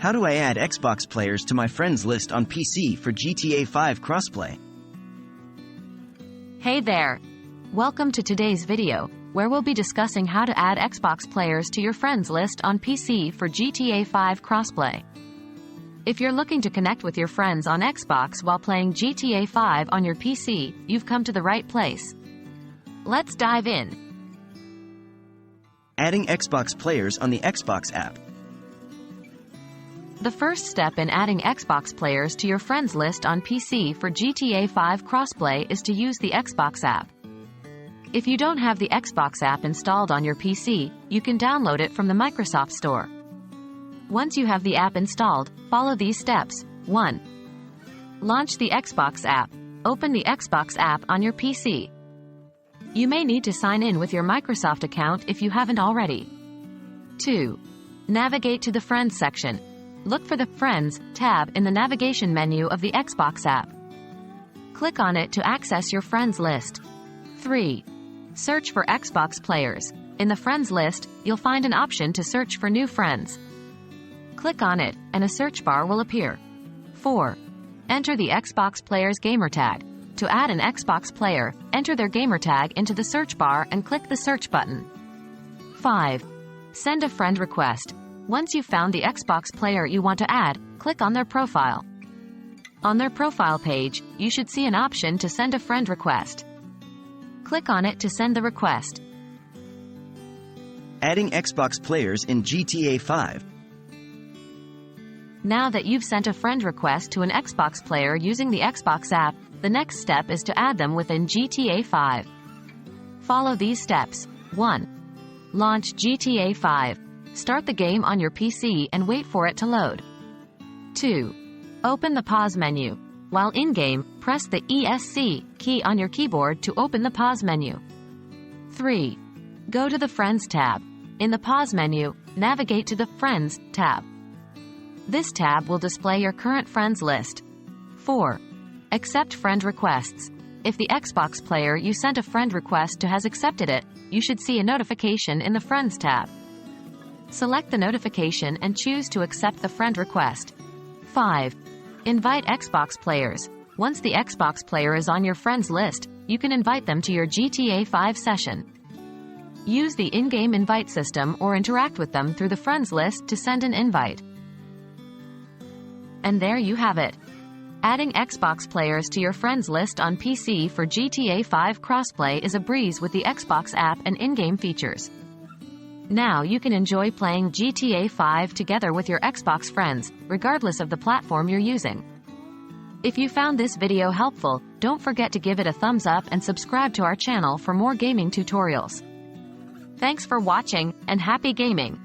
How do I add Xbox players to my friends list on PC for GTA 5 Crossplay? Hey there! Welcome to today's video, where we'll be discussing how to add Xbox players to your friends list on PC for GTA 5 Crossplay. If you're looking to connect with your friends on Xbox while playing GTA 5 on your PC, you've come to the right place. Let's dive in. Adding Xbox players on the Xbox app. The first step in adding Xbox players to your friends list on PC for GTA 5 Crossplay is to use the Xbox app. If you don't have the Xbox app installed on your PC, you can download it from the Microsoft Store. Once you have the app installed, follow these steps. 1. Launch the Xbox app. Open the Xbox app on your PC. You may need to sign in with your Microsoft account if you haven't already. 2. Navigate to the Friends section. Look for the Friends tab in the navigation menu of the Xbox app. Click on it to access your friends list. 3. Search for Xbox players. In the friends list, you'll find an option to search for new friends. Click on it, and a search bar will appear. 4. Enter the Xbox player's gamertag. To add an Xbox player, enter their gamertag into the search bar and click the search button. 5. Send a friend request. Once you've found the Xbox player you want to add, click on their profile. On their profile page, you should see an option to send a friend request. Click on it to send the request. Adding Xbox players in GTA 5. Now that you've sent a friend request to an Xbox player using the Xbox app, the next step is to add them within GTA 5. Follow these steps. 1. Launch GTA 5. Start the game on your PC and wait for it to load. 2. Open the pause menu. While in-game, press the ESC key on your keyboard to open the pause menu. 3. Go to the Friends tab. In the pause menu, navigate to the Friends tab. This tab will display your current friends list. 4. Accept friend requests. If the Xbox player you sent a friend request to has accepted it, you should see a notification in the Friends tab. Select the notification and choose to accept the friend request. 5. Invite Xbox players. Once the Xbox player is on your friends list, you can invite them to your GTA 5 session. Use the in-game invite system or interact with them through the friends list to send an invite. And there you have it. Adding Xbox players to your friends list on PC for GTA 5 Crossplay is a breeze with the Xbox app and in-game features. Now you can enjoy playing GTA 5 together with your Xbox friends, regardless of the platform you're using. If you found this video helpful, don't forget to give it a thumbs up and subscribe to our channel for more gaming tutorials. Thanks for watching, and happy gaming!